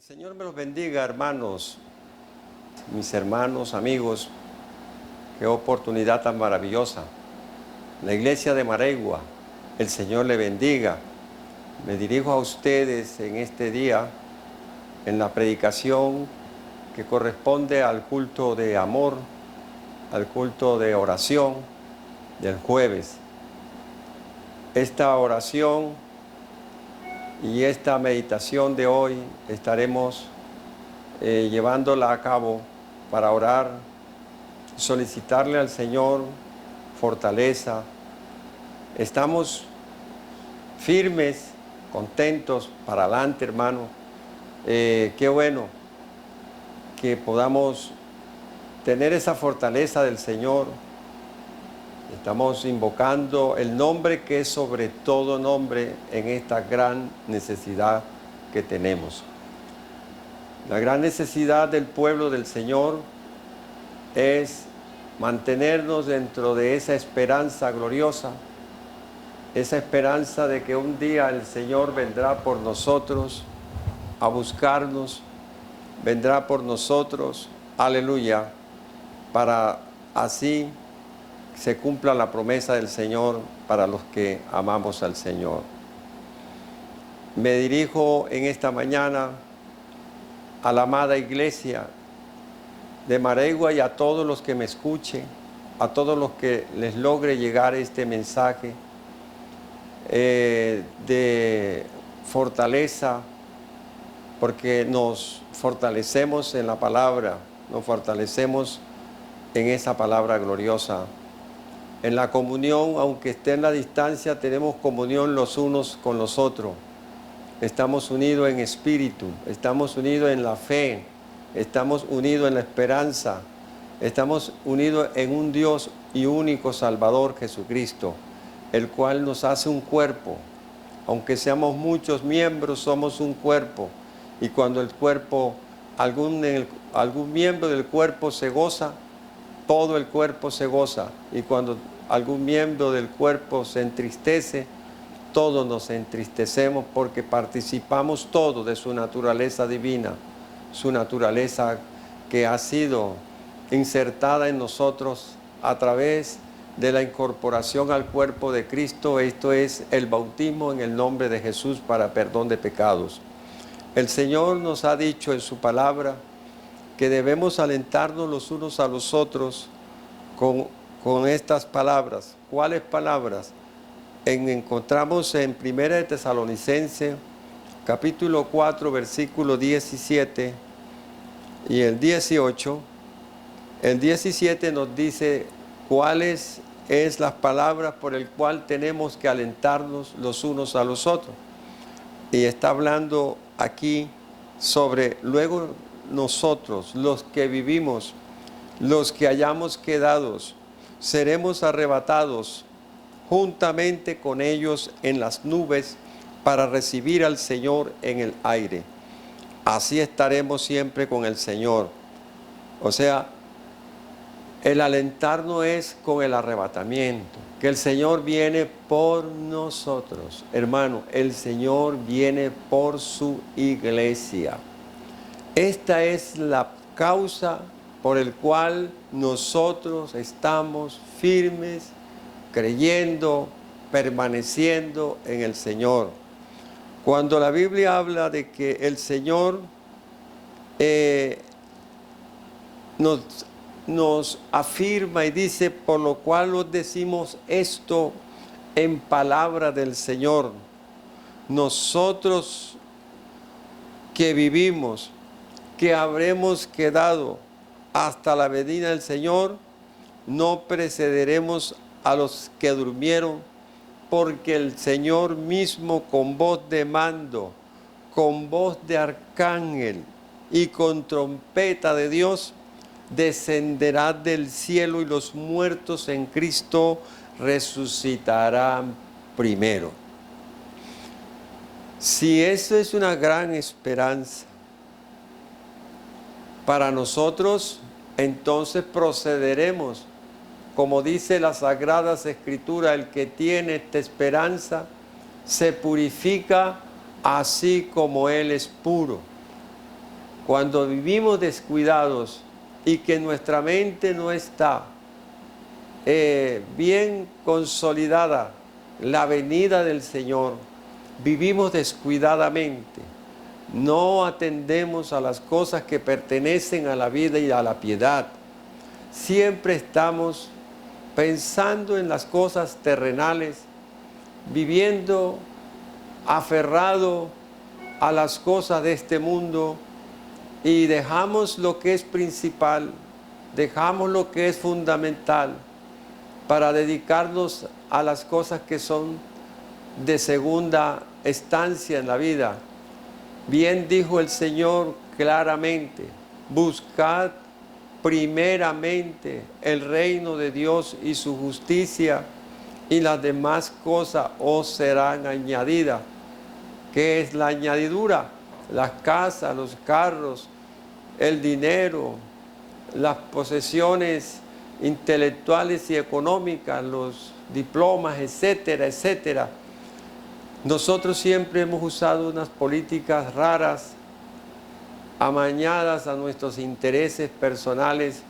El Señor me los bendiga, hermanos, mis hermanos, amigos. Qué oportunidad tan maravillosa. La iglesia de Maregua, el Señor le bendiga. Me dirijo a ustedes en este día, en la predicación que corresponde al culto de amor, al culto de oración del jueves. Esta oración y esta meditación de hoy estaremos llevándola a cabo para orar, solicitarle al Señor fortaleza. Estamos firmes, contentos, para adelante, hermano. Qué bueno que podamos tener esa fortaleza del Señor. Estamos invocando el nombre que es sobre todo nombre en esta gran necesidad que tenemos. La gran necesidad del pueblo del Señor es mantenernos dentro de esa esperanza gloriosa, esa esperanza de que un día el Señor vendrá por nosotros a buscarnos, vendrá por nosotros, aleluya, para así se cumpla la promesa del Señor para los que amamos al Señor. Me dirijo en esta mañana a la amada iglesia de Maregua y a todos los que me escuchen, a todos los que les logre llegar este mensaje de fortaleza, porque nos fortalecemos en la palabra, nos fortalecemos en esa palabra gloriosa. En la comunión, aunque esté en la distancia, tenemos comunión los unos con los otros. Estamos unidos en espíritu, estamos unidos en la fe, estamos unidos en la esperanza, estamos unidos en un Dios y único Salvador, Jesucristo, el cual nos hace un cuerpo. Aunque seamos muchos miembros, somos un cuerpo. Y cuando el cuerpo, algún miembro del cuerpo se goza, todo el cuerpo se goza. Y cuando algún miembro del cuerpo se entristece, todos nos entristecemos porque participamos todos de su naturaleza divina, su naturaleza que ha sido insertada en nosotros a través de la incorporación al cuerpo de Cristo. Esto es el bautismo en el nombre de Jesús para perdón de pecados. El Señor nos ha dicho en su palabra que debemos alentarnos los unos a los otros con estas palabras. ¿Cuáles palabras? Encontramos en 1 de Tesalonicenses, capítulo 4, versículo 17 y el 18. El 17 nos dice cuáles es las palabras por el cual tenemos que alentarnos los unos a los otros. Y está hablando aquí sobre luego nosotros, los que vivimos, los que hayamos quedado, seremos arrebatados juntamente con ellos en las nubes para recibir al Señor en el aire. Así estaremos siempre con el Señor. O sea, el alentarnos es con el arrebatamiento, que el Señor viene por nosotros. Hermano, el Señor viene por su iglesia. Esta es la causa por el cual nosotros estamos firmes, creyendo, permaneciendo en el Señor. Cuando la Biblia habla de que el Señor nos afirma y dice, por lo cual os decimos esto en palabra del Señor. Nosotros que vivimos, que habremos quedado hasta la venida del Señor, no precederemos a los que durmieron, porque el Señor mismo con voz de mando, con voz de arcángel y con trompeta de Dios, descenderá del cielo y los muertos en Cristo resucitarán primero. Si eso es una gran esperanza para nosotros, entonces procederemos. Como dice la Sagrada Escritura, el que tiene esta esperanza se purifica así como Él es puro. Cuando vivimos descuidados y que nuestra mente no está bien consolidada, la venida del Señor, vivimos descuidadamente, no atendemos a las cosas que pertenecen a la vida y a la piedad. Siempre estamos pensando en las cosas terrenales, viviendo aferrado a las cosas de este mundo y dejamos lo que es principal, dejamos lo que es fundamental para dedicarnos a las cosas que son de segunda estancia en la vida. Bien dijo el Señor claramente: buscad primeramente el reino de Dios y su justicia, y las demás cosas os serán añadidas. ¿Qué es la añadidura? Las casas, los carros, el dinero, las posesiones intelectuales y económicas, los diplomas, etcétera, etcétera. Nosotros siempre hemos usado unas políticas raras, amañadas a nuestros intereses personales.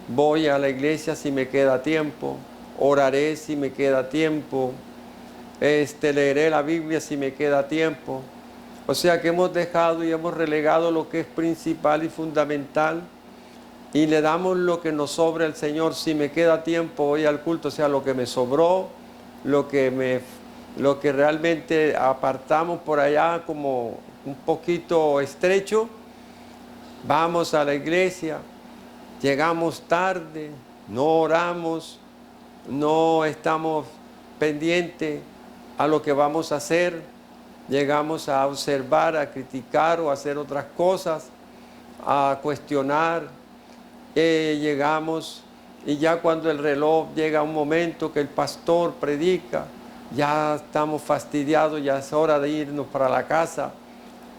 Voy a la iglesia si me queda tiempo, oraré si me queda tiempo, leeré la Biblia si me queda tiempo. O sea que hemos dejado y hemos relegado lo que es principal y fundamental y le damos lo que nos sobra al Señor. Si me queda tiempo, voy al culto, o sea, lo que me sobró, lo que realmente apartamos por allá como un poquito estrecho, vamos a la iglesia, llegamos tarde, no oramos, no estamos pendientes a lo que vamos a hacer, llegamos a observar, a criticar o a hacer otras cosas, a cuestionar, llegamos y ya cuando el reloj llega un momento que el pastor predica, ya estamos fastidiados, ya es hora de irnos para la casa.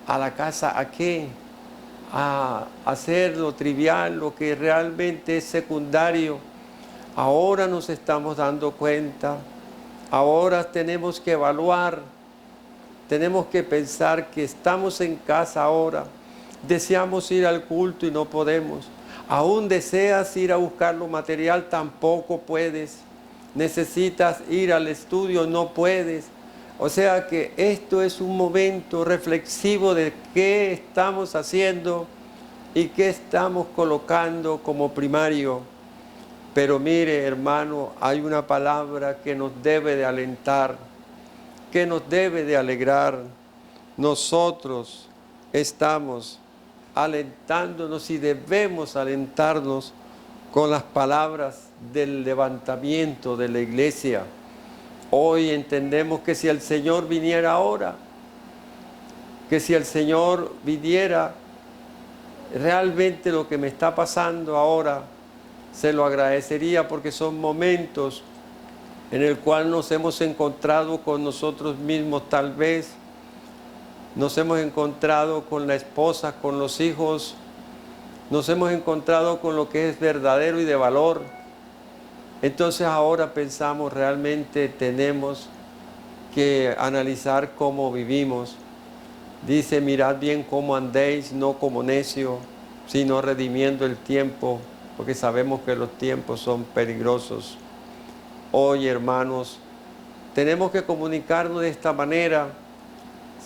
¿A la casa a qué? A hacer lo trivial, lo que realmente es secundario. Ahora nos estamos dando cuenta, ahora tenemos que evaluar, tenemos que pensar que estamos en casa ahora, deseamos ir al culto y no podemos. Aún deseas ir a buscar lo material, tampoco puedes. Necesitas ir al estudio, no puedes. O sea que esto es un momento reflexivo de qué estamos haciendo y qué estamos colocando como primario. Pero mire, hermano, hay una palabra que nos debe de alentar, que nos debe de alegrar. Nosotros estamos alentándonos y debemos alentarnos con las palabras del levantamiento de la iglesia. Hoy entendemos que si el Señor viniera ahora, que si el Señor viniera, realmente lo que me está pasando ahora, se lo agradecería, porque son momentos en el cual nos hemos encontrado con nosotros mismos, tal vez nos hemos encontrado con la esposa, con los hijos, nos hemos encontrado con lo que es verdadero y de valor. Entonces ahora pensamos, realmente tenemos que analizar cómo vivimos. Dice: mirad bien cómo andéis, no como necio, sino redimiendo el tiempo, porque sabemos que los tiempos son peligrosos. Hoy, hermanos, tenemos que comunicarnos de esta manera.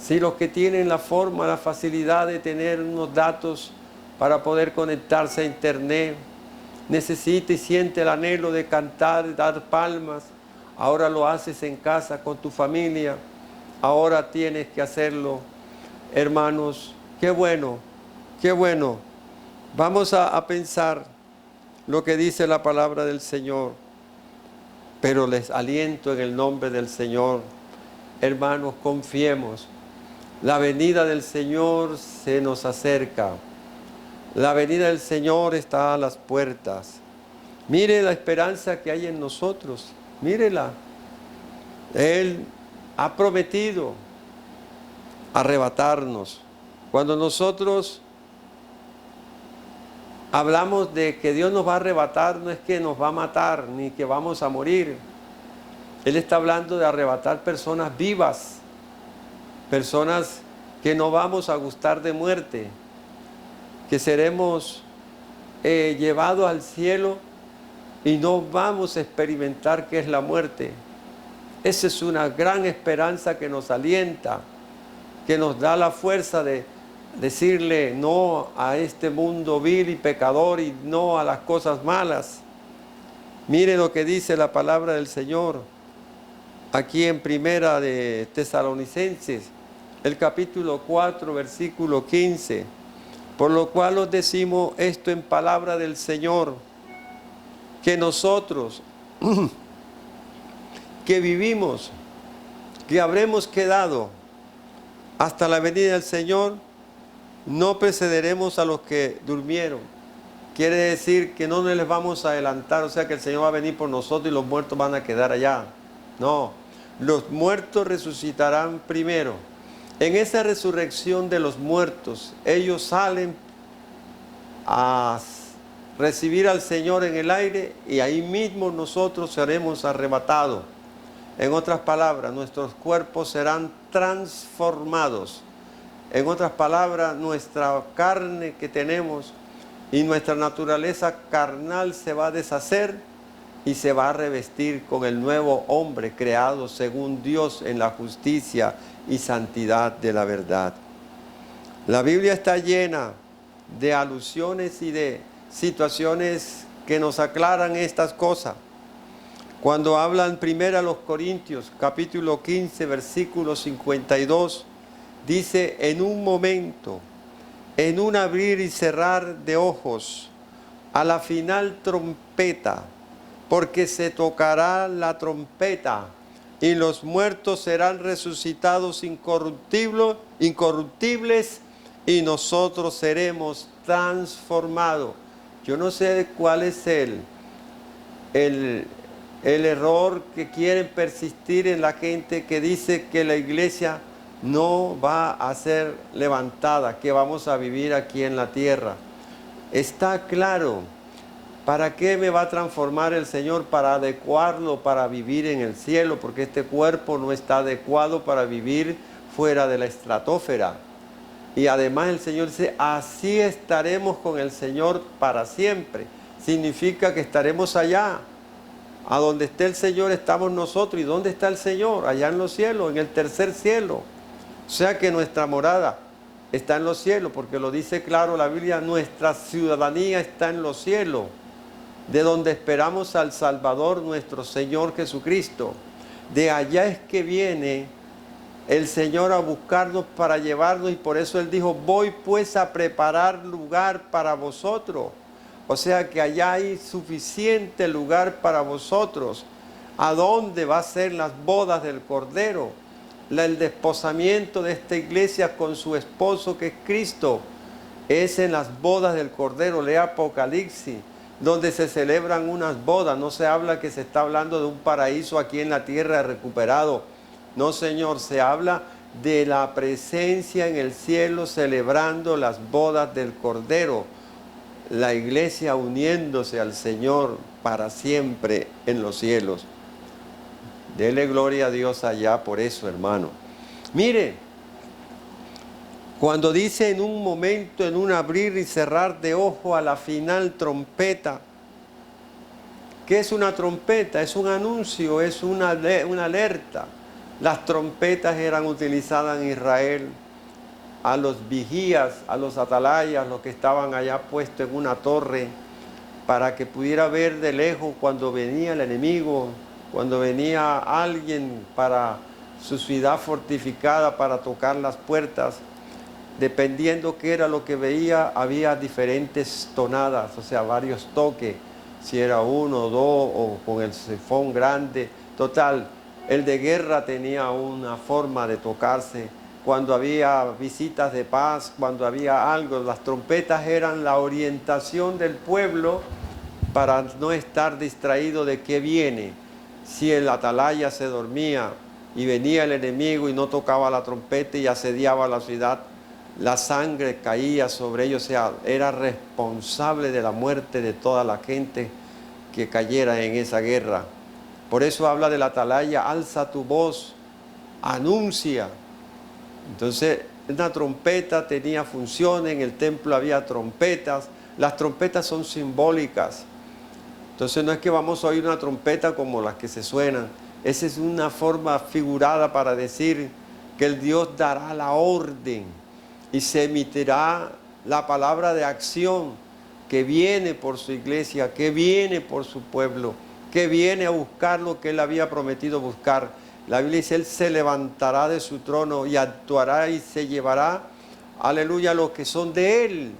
Si los que tienen la forma, la facilidad de tener unos datos para poder conectarse a internet, necesita y siente el anhelo de cantar, de dar palmas, ahora lo haces en casa con tu familia, ahora tienes que hacerlo. Hermanos, qué bueno, qué bueno. Vamos a pensar lo que dice la palabra del Señor, pero les aliento en el nombre del Señor. Hermanos, confiemos. La venida del Señor se nos acerca. La venida del Señor está a las puertas. Mire la esperanza que hay en nosotros. Mírela. Él ha prometido arrebatarnos. Cuando nosotros hablamos de que Dios nos va a arrebatar, no es que nos va a matar ni que vamos a morir. Él está hablando de arrebatar personas vivas, personas que no vamos a gustar de muerte, que seremos llevados al cielo y no vamos a experimentar qué es la muerte. Esa es una gran esperanza que nos alienta, que nos da la fuerza de decirle no a este mundo vil y pecador y no a las cosas malas. Mire lo que dice la palabra del Señor aquí en Primera de Tesalonicenses, el capítulo 4, versículo 15. Por lo cual os decimos esto en palabra del Señor, que nosotros que vivimos, que habremos quedado hasta la venida del Señor, no precederemos a los que durmieron. Quiere decir que no les vamos a adelantar, o sea que el Señor va a venir por nosotros y los muertos van a quedar allá. No, los muertos resucitarán primero. En esa resurrección de los muertos, ellos salen a recibir al Señor en el aire y ahí mismo nosotros seremos arrebatados. En otras palabras, nuestros cuerpos serán transformados. En otras palabras, nuestra carne que tenemos y nuestra naturaleza carnal se va a deshacer y se va a revestir con el nuevo hombre creado según Dios en la justicia y santidad de la verdad. La Biblia está llena de alusiones y de situaciones que nos aclaran estas cosas. Cuando hablan primero a los Corintios, capítulo 15, versículo 52, dice: en un momento, en un abrir y cerrar de ojos, a la final trompeta, porque se tocará la trompeta, y los muertos serán resucitados incorruptibles, y nosotros seremos transformados. Yo no sé cuál es el error que quieren persistir en la gente que dice que la iglesia no va a ser levantada, que vamos a vivir aquí en la tierra. Está claro. ¿Para qué me va a transformar el Señor? Para adecuarlo para vivir en el cielo, porque este cuerpo no está adecuado para vivir fuera de la estratosfera. Y además el Señor dice, así estaremos con el Señor para siempre. Significa que estaremos allá. A donde esté el Señor estamos nosotros. ¿Y dónde está el Señor? Allá en los cielos, en el tercer cielo. O sea que nuestra morada está en los cielos, porque lo dice claro la Biblia, nuestra ciudadanía está en los cielos, de donde esperamos al Salvador, nuestro Señor Jesucristo. De allá es que viene el Señor a buscarnos para llevarnos, y por eso Él dijo, voy pues a preparar lugar para vosotros. O sea que allá hay suficiente lugar para vosotros. ¿A dónde va a ser las bodas del Cordero? El desposamiento de esta iglesia con su esposo que es Cristo. Es en las bodas del Cordero, lea Apocalipsis, donde se celebran unas bodas. No se habla que se está hablando de un paraíso aquí en la tierra recuperado. No, Señor, se habla de la presencia en el cielo celebrando las bodas del Cordero. La iglesia uniéndose al Señor para siempre en los cielos. Dele gloria a Dios allá por eso, hermano. Mire, cuando dice en un momento, en un abrir y cerrar de ojo a la final trompeta, ¿qué es una trompeta? Es un anuncio, es una alerta. Las trompetas eran utilizadas en Israel a los vigías, a los atalayas, los que estaban allá puestos en una torre, para que pudiera ver de lejos cuando venía el enemigo, cuando venía alguien para su ciudad fortificada para tocar las puertas. Dependiendo qué era lo que veía, había diferentes tonadas, o sea, varios toques, si era uno o dos, o con el sifón grande. Total, el de guerra tenía una forma de tocarse. Cuando había visitas de paz, cuando había algo, las trompetas eran la orientación del pueblo para no estar distraído de qué viene. Si el atalaya se dormía y venía el enemigo y no tocaba la trompeta y asediaba la ciudad, la sangre caía sobre ellos, o sea, era responsable de la muerte de toda la gente que cayera en esa guerra. Por eso habla del atalaya, alza tu voz, anuncia. Entonces una trompeta tenía funciones, en el templo había trompetas. Las trompetas son simbólicas. Entonces no es que vamos a oír una trompeta como las que se suenan. Esa es una forma figurada para decir que el Dios dará la orden y se emitirá la palabra de acción que viene por su iglesia, que viene por su pueblo, que viene a buscar lo que Él había prometido buscar. La Biblia dice, Él se levantará de su trono y actuará y se llevará, aleluya, los que son de Él.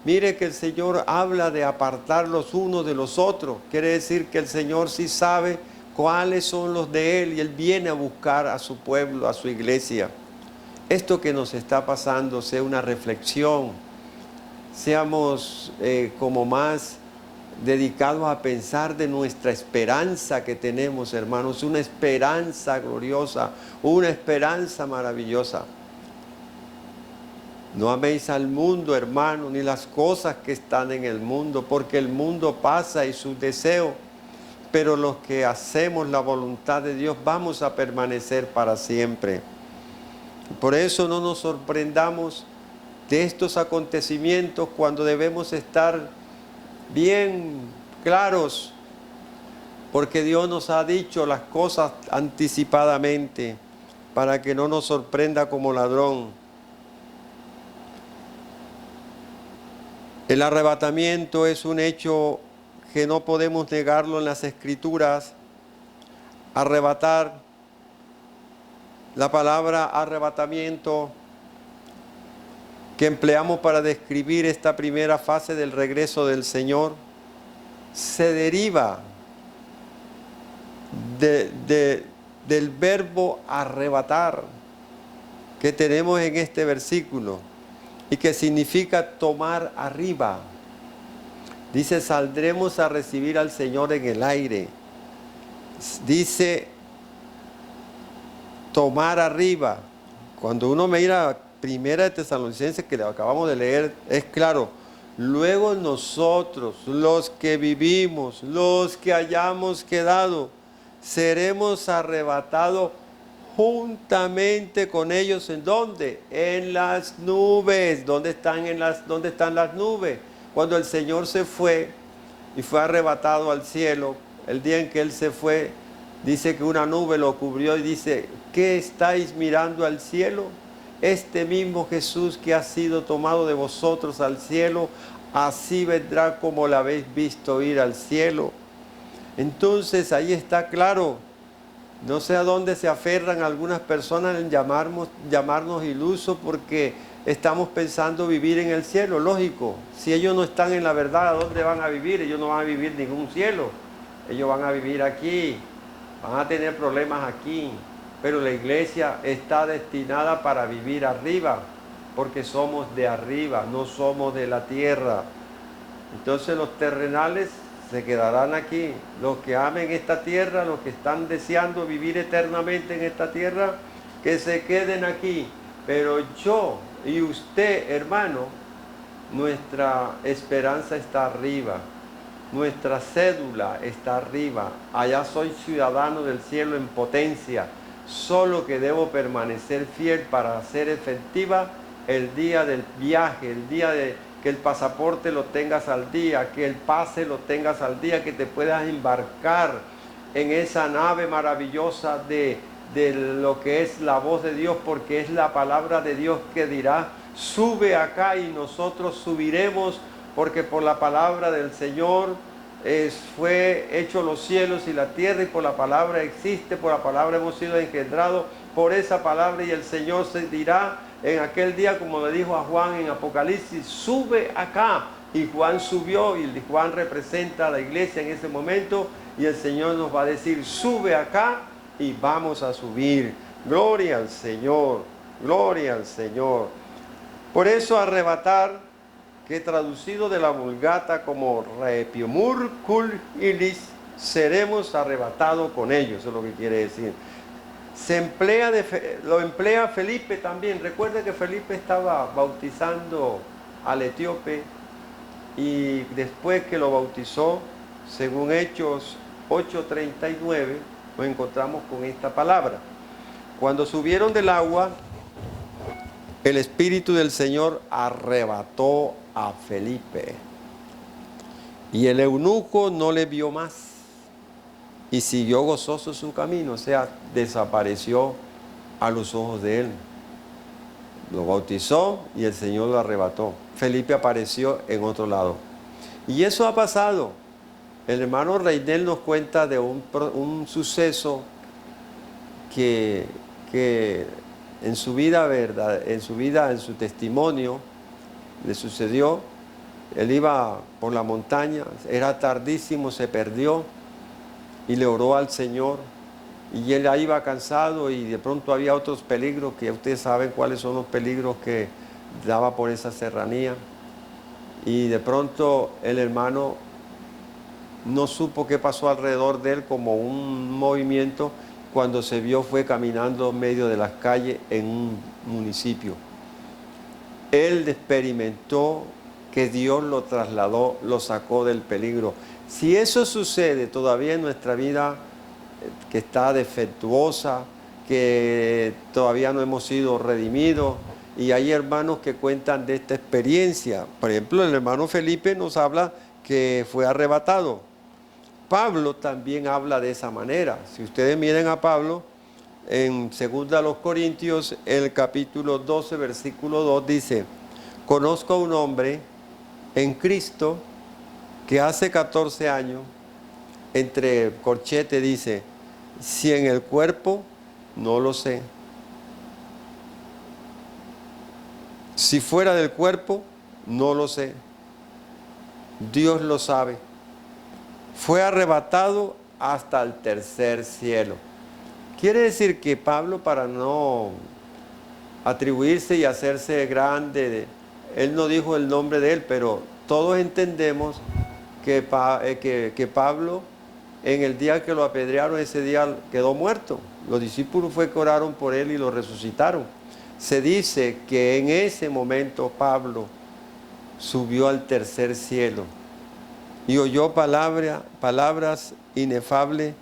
Mire que el Señor habla de apartar los unos de los otros. Quiere decir que el Señor sí sabe cuáles son los de Él y Él viene a buscar a su pueblo, a su iglesia. Esto que nos está pasando sea una reflexión. Seamos como más dedicados a pensar de nuestra esperanza que tenemos, hermanos. Una esperanza gloriosa, una esperanza maravillosa. No améis al mundo, hermano, ni las cosas que están en el mundo, porque el mundo pasa y sus deseos, pero los que hacemos la voluntad de Dios vamos a permanecer para siempre. Por eso no nos sorprendamos de estos acontecimientos cuando debemos estar bien claros, porque Dios nos ha dicho las cosas anticipadamente para que no nos sorprenda como ladrón. El arrebatamiento es un hecho que no podemos negarlo en las Escrituras. Arrebatar, la palabra arrebatamiento que empleamos para describir esta primera fase del regreso del Señor, se deriva del verbo arrebatar que tenemos en este versículo. Y que significa tomar arriba. Dice, saldremos a recibir al Señor en el aire. Dice, tomar arriba. Cuando uno mira Primera de Tesalonicenses, que le acabamos de leer, es claro. Luego nosotros, los que vivimos, los que hayamos quedado, seremos arrebatados juntamente con ellos. ¿En dónde? En las nubes. ¿Dónde están las nubes? Cuando el Señor se fue y fue arrebatado al cielo, el día en que Él se fue, dice que una nube lo cubrió y dice, ¿qué estáis mirando al cielo? Este mismo Jesús que ha sido tomado de vosotros al cielo, así vendrá como lo habéis visto ir al cielo. Entonces ahí está claro. No sé a dónde se aferran algunas personas en llamarnos ilusos porque estamos pensando vivir en el cielo. Lógico, si ellos no están en la verdad, ¿a dónde van a vivir? Ellos no van a vivir ningún cielo. Ellos van a vivir aquí, van a tener problemas aquí. Pero la iglesia está destinada para vivir arriba, porque somos de arriba, no somos de la tierra. Entonces los terrenales se quedarán aquí. Los que amen esta tierra, los que están deseando vivir eternamente en esta tierra, que se queden aquí. Pero yo y usted, hermano, nuestra esperanza está arriba. Nuestra cédula está arriba. Allá soy ciudadano del cielo en potencia. Solo que debo permanecer fiel para hacer efectiva el día del viaje, el día de que el pasaporte lo tengas al día, que el pase lo tengas al día, que te puedas embarcar en esa nave maravillosa de lo que es la voz de Dios, porque es la palabra de Dios que dirá, sube acá y nosotros subiremos, porque por la palabra del Señor fue hecho los cielos y la tierra, y por la palabra existe, por la palabra hemos sido engendrados, por esa palabra, y el Señor se dirá en aquel día, como le dijo a Juan en Apocalipsis, sube acá. Y Juan subió, y Juan representa a la iglesia en ese momento, y el Señor nos va a decir, sube acá, y vamos a subir. Gloria al Señor, gloria al Señor. Por eso arrebatar, que traducido de la Vulgata como repiomur kul ilis, seremos arrebatados con ellos, eso es lo que quiere decir. Lo emplea Felipe también. Recuerda que Felipe estaba bautizando al etíope, y después que lo bautizó, según Hechos 8:39, nos encontramos con esta palabra. Cuando subieron del agua, el Espíritu del Señor arrebató a Felipe. Y el eunuco no le vio más. Y siguió gozoso su camino, o sea, desapareció a los ojos de él. Lo bautizó y el Señor lo arrebató. Felipe apareció en otro lado. Y eso ha pasado. El hermano Reynel nos cuenta de un suceso que en su vida, ¿verdad? En su testimonio, le sucedió. Él iba por la montaña, era tardísimo, se perdió y le oró al Señor. Y él ahí iba cansado y de pronto había otros peligros, que ustedes saben cuáles son los peligros que daba por esa serranía. Y de pronto el hermano no supo qué pasó alrededor de él, como un movimiento. Cuando se vio, fue caminando en medio de las calles en un municipio. Él experimentó que Dios lo trasladó, lo sacó del peligro. Si eso sucede todavía en nuestra vida, que está defectuosa, que todavía no hemos sido redimidos, y hay hermanos que cuentan de esta experiencia. Por ejemplo, el hermano Felipe nos habla que fue arrebatado. Pablo también habla de esa manera. Si ustedes miren a Pablo, en 2 Corintios, el capítulo 12, versículo 2 dice: conozco a un hombre en Cristo que hace 14 años, entre corchete dice, si en el cuerpo, no lo sé. Si fuera del cuerpo, no lo sé. Dios lo sabe. Fue arrebatado hasta el tercer cielo. Quiere decir que Pablo, para no atribuirse y hacerse grande, él no dijo el nombre de él, pero todos entendemos que Pablo, en el día que lo apedrearon, ese día quedó muerto. Los discípulos fue que oraron por él y lo resucitaron. Se dice que en ese momento Pablo subió al tercer cielo y oyó palabras inefables,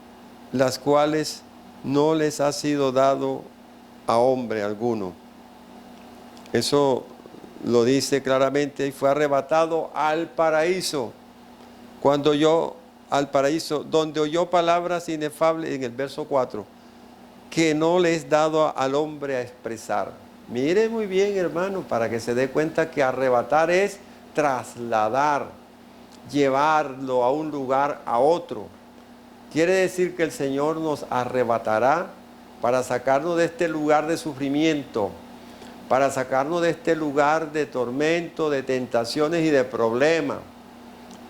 las cuales no les ha sido dado a hombre alguno. Eso lo dice claramente, y fue arrebatado al paraíso. Cuando oyó al paraíso, donde oyó palabras inefables, en el verso 4, que no le es dado al hombre a expresar. Mire muy bien, hermano, para que se dé cuenta que arrebatar es trasladar, llevarlo a un lugar a otro. Quiere decir que el Señor nos arrebatará para sacarnos de este lugar de sufrimiento, para sacarnos de este lugar de tormento, de tentaciones y de problemas.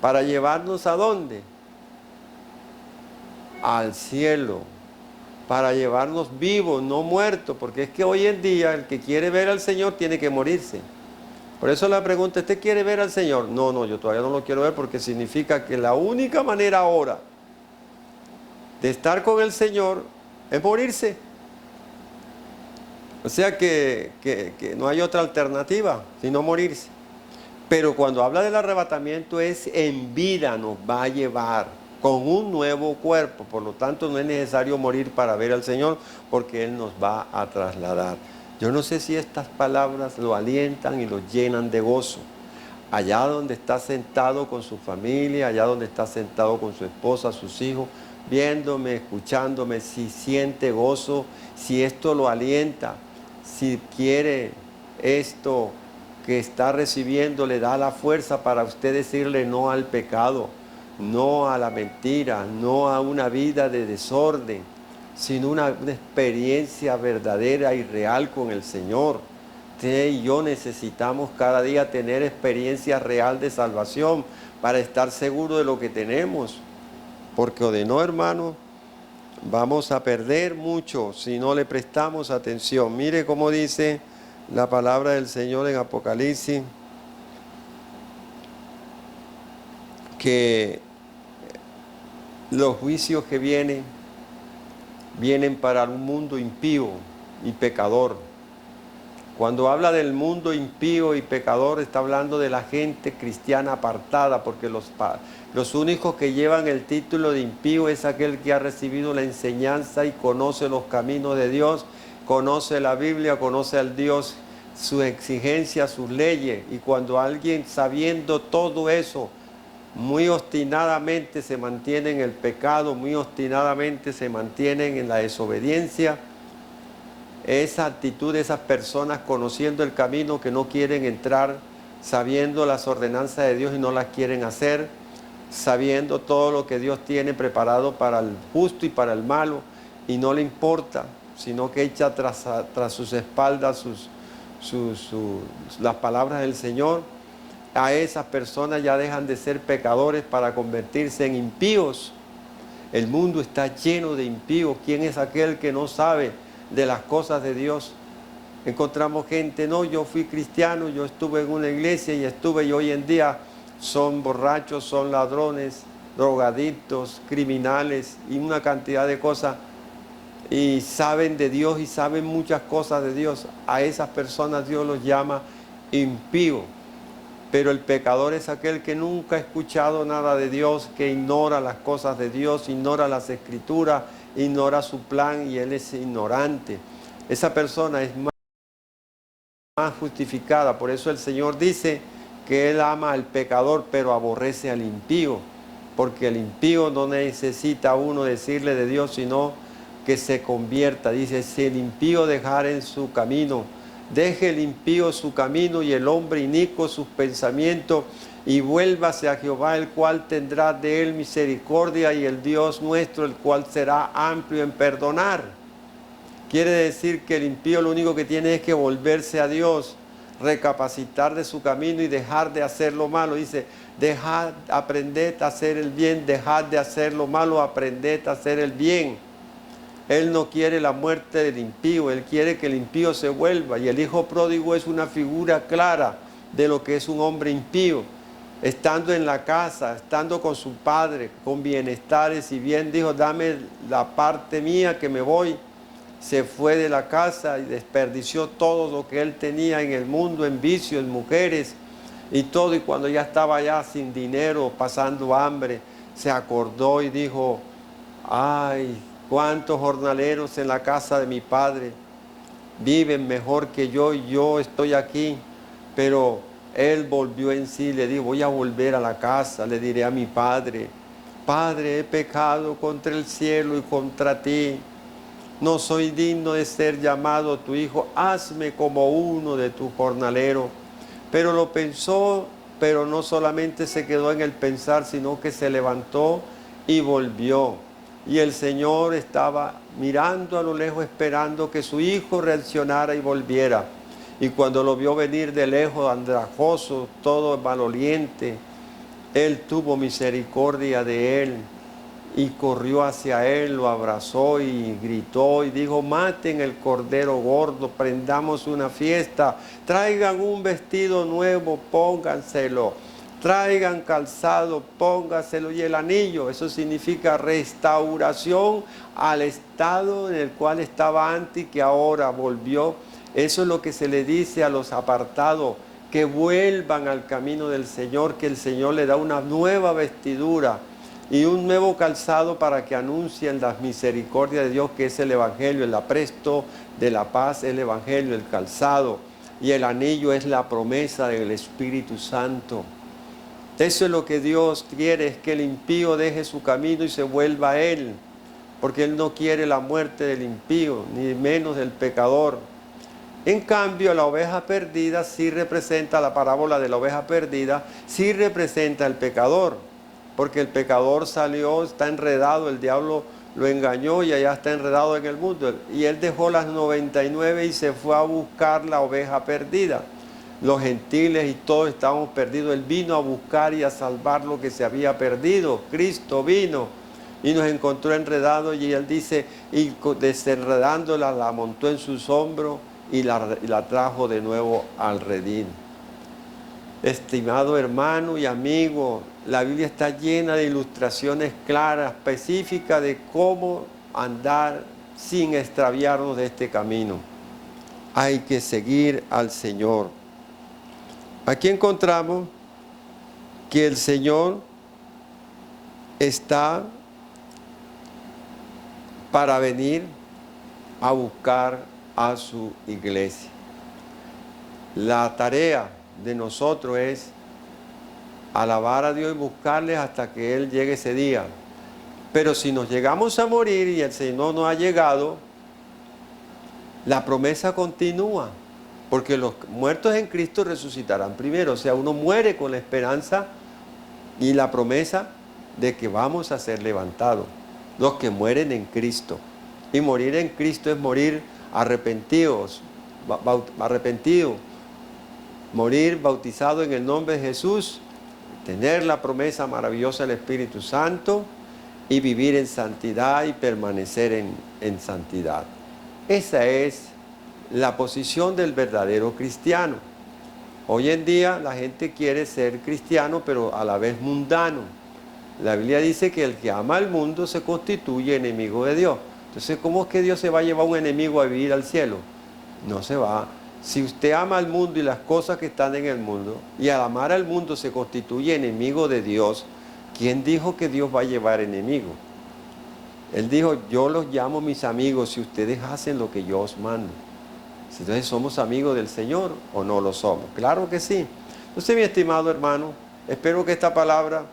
¿Para llevarnos a dónde? Al cielo. Para llevarnos vivos, no muertos, porque es que hoy en día el que quiere ver al Señor tiene que morirse. Por eso la pregunta, ¿usted quiere ver al Señor? No, yo todavía no lo quiero ver, porque significa que la única manera ahora de estar con el Señor es morirse. O sea que no hay otra alternativa sino morirse. Pero cuando habla del arrebatamiento, es en vida nos va a llevar con un nuevo cuerpo. Por lo tanto, no es necesario morir para ver al Señor, porque Él nos va a trasladar. Yo no sé si estas palabras lo alientan y lo llenan de gozo. Allá donde está sentado con su familia, allá donde está sentado con su esposa, sus hijos, viéndome, escuchándome, si siente gozo, si esto lo alienta, si quiere esto que está recibiendo, le da la fuerza para usted decirle no al pecado, no a la mentira, no a una vida de desorden, sino una experiencia verdadera y real con el Señor. Usted y yo necesitamos cada día tener experiencia real de salvación para estar seguros de lo que tenemos, porque o de no, hermano, vamos a perder mucho si no le prestamos atención. Mire cómo dice la palabra del Señor en Apocalipsis, que los juicios que vienen para un mundo impío y pecador. Cuando habla del mundo impío y pecador, está hablando de la gente cristiana apartada, porque los únicos que llevan el título de impío es aquel que ha recibido la enseñanza y conoce los caminos de Dios, conoce la Biblia, conoce al Dios sus exigencias, sus leyes. Y cuando alguien, sabiendo todo eso, muy obstinadamente se mantiene en el pecado, muy obstinadamente se mantienen en la desobediencia, esa actitud de esas personas, conociendo el camino, que no quieren entrar, sabiendo las ordenanzas de Dios y no las quieren hacer, sabiendo todo lo que Dios tiene preparado para el justo y para el malo, y no le importa, sino que echa tras sus espaldas las palabras del Señor. A esas personas ya dejan de ser pecadores para convertirse en impíos. El mundo está lleno de impíos. ¿Quién es aquel que no sabe de las cosas de Dios? Encontramos gente, no, yo fui cristiano, yo estuve en una iglesia y hoy en día son borrachos, son ladrones, drogadictos, criminales y una cantidad de cosas, y saben de Dios y saben muchas cosas de Dios. A esas personas Dios los llama impíos. Pero el pecador es aquel que nunca ha escuchado nada de Dios, que ignora las cosas de Dios, ignora las escrituras, ignora su plan, y él es ignorante. Esa persona es más justificada. Por eso el Señor dice que Él ama al pecador, pero aborrece al impío. Porque el impío no necesita uno decirle de Dios, sino que se convierta. Dice, si el impío dejara en su camino, deje el impío su camino y el hombre inicuo sus pensamientos, y vuélvase a Jehová, el cual tendrá de él misericordia, y el Dios nuestro, el cual será amplio en perdonar. Quiere decir que el impío lo único que tiene es que volverse a Dios, recapacitar de su camino y dejar de hacer lo malo. Dice, dejad, aprended a hacer el bien, dejad de hacer lo malo, aprended a hacer el bien. Él no quiere la muerte del impío, Él quiere que el impío se vuelva. Y el hijo pródigo es una figura clara de lo que es un hombre impío. Estando en la casa, estando con su padre, con bienestares y bien, dijo, dame la parte mía que me voy. Se fue de la casa y desperdició todo lo que él tenía en el mundo, en vicios, en mujeres y todo. Y cuando ya estaba ya sin dinero, pasando hambre, se acordó y dijo, ay, cuántos jornaleros en la casa de mi padre viven mejor que yo, y yo estoy aquí. Pero él volvió en sí, le dijo, voy a volver a la casa, le diré a mi padre, Padre, he pecado contra el cielo y contra ti. No soy digno de ser llamado tu hijo, hazme como uno de tus jornaleros. Pero lo pensó, pero no solamente se quedó en el pensar, sino que se levantó y volvió. Y el Señor estaba mirando a lo lejos, esperando que su hijo reaccionara y volviera. Y cuando lo vio venir de lejos, andrajoso, todo maloliente, Él tuvo misericordia de él y corrió hacia él, lo abrazó y gritó y dijo, maten el cordero gordo, prendamos una fiesta, traigan un vestido nuevo, pónganselo, traigan calzado, póngaselo, y el anillo. Eso significa restauración al estado en el cual estaba antes y que ahora volvió. Eso es lo que se le dice a los apartados, que vuelvan al camino del Señor, que el Señor le da una nueva vestidura y un nuevo calzado para que anuncien las misericordias de Dios, que es el Evangelio. El apresto de la paz es el Evangelio, el calzado, y el anillo es la promesa del Espíritu Santo. Eso es lo que Dios quiere, es que el impío deje su camino y se vuelva a Él, porque Él no quiere la muerte del impío, ni menos del pecador. En cambio, la oveja perdida sí representa, la parábola de la oveja perdida, sí representa al pecador, porque el pecador salió, está enredado, el diablo lo engañó y allá está enredado en el mundo. Y él dejó las 99 y se fue a buscar la oveja perdida. Los gentiles y todos estábamos perdidos. Él vino a buscar y a salvar lo que se había perdido. Cristo vino y nos encontró enredados, y él dice, y desenredándola la montó en sus hombros y la trajo de nuevo al redil. Estimado hermano y amigo, la Biblia está llena de ilustraciones claras, específicas de cómo andar sin extraviarnos de este camino. Hay que seguir al Señor. Aquí encontramos que el Señor está para venir a buscar a su iglesia. La tarea de nosotros es alabar a Dios y buscarle hasta que Él llegue ese día. Pero si nos llegamos a morir y el Señor no ha llegado, la promesa continúa, porque los muertos en Cristo resucitarán primero. O sea, uno muere con la esperanza y la promesa de que vamos a ser levantados, los que mueren en Cristo. Y morir en Cristo es morir arrepentidos, morir bautizado en el nombre de Jesús, tener la promesa maravillosa del Espíritu Santo y vivir en santidad y permanecer en santidad. Esa es la posición del verdadero cristiano. Hoy en día la gente quiere ser cristiano, pero a la vez mundano. La Biblia dice que el que ama al mundo se constituye enemigo de Dios. Entonces, ¿cómo es que Dios se va a llevar a un enemigo a vivir al cielo? No se va. Si usted ama al mundo y las cosas que están en el mundo, y al amar al mundo se constituye enemigo de Dios, ¿quién dijo que Dios va a llevar enemigo? Él dijo, yo los llamo mis amigos si ustedes hacen lo que yo os mando. Entonces, ¿somos amigos del Señor o no lo somos? Claro que sí. Entonces, mi estimado hermano, espero que esta palabra,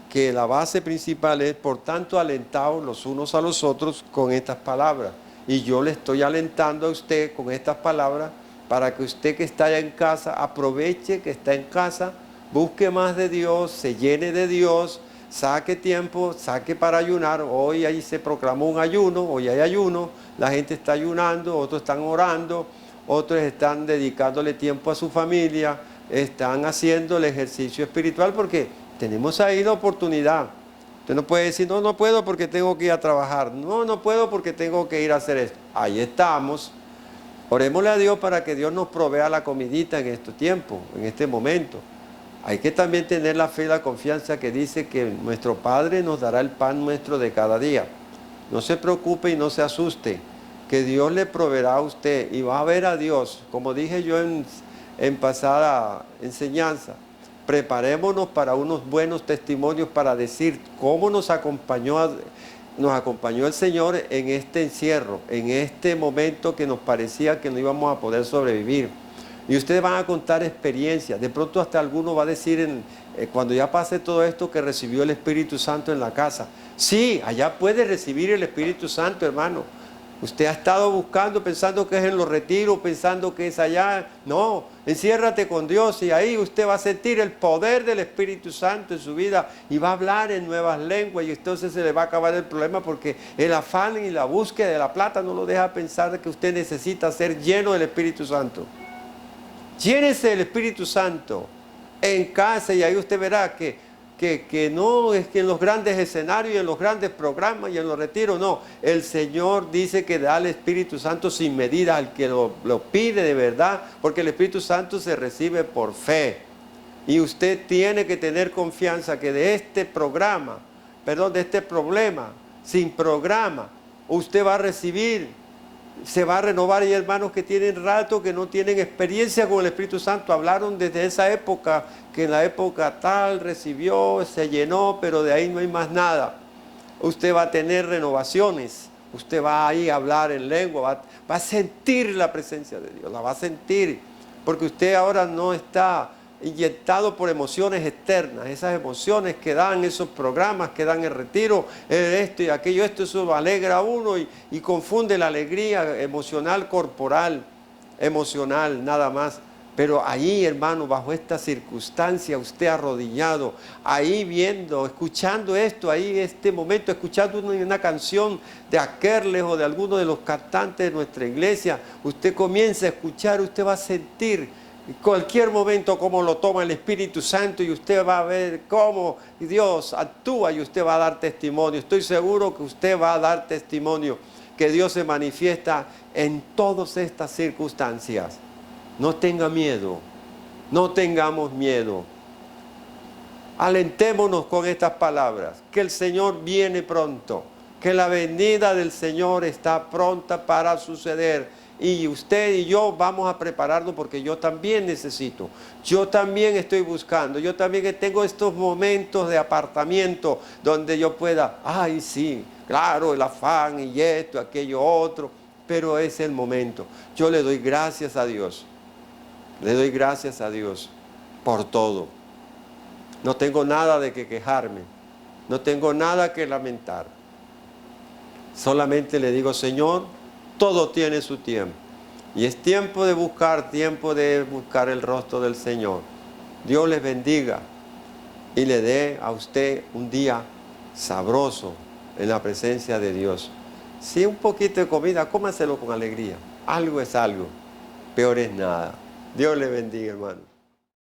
que la base principal es, por tanto, alentados los unos a los otros con estas palabras. Y yo le estoy alentando a usted con estas palabras para que usted que está allá en casa, aproveche que está en casa, busque más de Dios, se llene de Dios, saque tiempo, saque para ayunar. Hoy ahí se proclamó un ayuno, hoy hay ayuno, la gente está ayunando, otros están orando, otros están dedicándole tiempo a su familia, están haciendo el ejercicio espiritual porque tenemos ahí la oportunidad. Usted no puede decir, no, no puedo porque tengo que ir a trabajar, no, no puedo porque tengo que ir a hacer esto. Ahí estamos. Orémosle a Dios para que Dios nos provea la comidita en este tiempo, en este momento. Hay que también tener la fe y la confianza que dice que nuestro Padre nos dará el pan nuestro de cada día. No se preocupe y no se asuste, que Dios le proveerá a usted y va a ver a Dios. Como dije yo en pasada enseñanza, preparémonos para unos buenos testimonios para decir cómo nos acompañó el Señor en este encierro, en este momento que nos parecía que no íbamos a poder sobrevivir. Y ustedes van a contar experiencias. De pronto hasta alguno va a decir cuando ya pase todo esto que recibió el Espíritu Santo en la casa. Sí, allá puede recibir el Espíritu Santo, hermano. Usted ha estado buscando, pensando que es en los retiros, pensando que es allá. No, enciérrate con Dios y ahí usted va a sentir el poder del Espíritu Santo en su vida y va a hablar en nuevas lenguas y entonces se le va a acabar el problema porque el afán y la búsqueda de la plata no lo deja pensar que usted necesita ser lleno del Espíritu Santo. Llénese del Espíritu Santo en casa y ahí usted verá que no es que en los grandes escenarios y en los grandes programas y en los retiros, no. El Señor dice que da el Espíritu Santo sin medida al que lo pide de verdad, porque el Espíritu Santo se recibe por fe. Y usted tiene que tener confianza que de este problema, sin programa, usted va a recibir. Se va a renovar. Hay hermanos que tienen rato que no tienen experiencia con el Espíritu Santo. Hablaron desde esa época, que en la época tal recibió, se llenó, pero de ahí no hay más nada. Usted va a tener renovaciones. Usted va ahí a hablar en lengua, va a sentir la presencia de Dios, la va a sentir. Porque usted ahora no está inyectado por emociones externas, esas emociones que dan esos programas, que dan el retiro, esto y aquello, eso lo alegra a uno y confunde la alegría emocional, corporal, emocional, nada más. Pero ahí, hermano, bajo esta circunstancia, usted arrodillado, ahí viendo, escuchando esto, ahí este momento, escuchando una canción de Akerles o de alguno de los cantantes de nuestra iglesia, usted comienza a escuchar, usted va a sentir en cualquier momento cómo lo toma el Espíritu Santo y usted va a ver cómo Dios actúa y usted va a dar testimonio. Estoy seguro que usted va a dar testimonio que Dios se manifiesta en todas estas circunstancias. No tenga miedo, no tengamos miedo. Alentémonos con estas palabras, que el Señor viene pronto, que la venida del Señor está pronta para suceder. Y usted y yo vamos a prepararnos porque yo también necesito. Yo también estoy buscando. Yo también tengo estos momentos de apartamiento donde yo pueda, ay sí, claro, el afán y esto, aquello otro. Pero es el momento. Yo le doy gracias a Dios. Le doy gracias a Dios por todo. No tengo nada de que quejarme. No tengo nada que lamentar. Solamente le digo, Señor, todo tiene su tiempo. Y es tiempo de buscar el rostro del Señor. Dios les bendiga y le dé a usted un día sabroso en la presencia de Dios. Si un poquito de comida, cómaselo con alegría. Algo es algo, peor es nada. Dios le bendiga, hermano.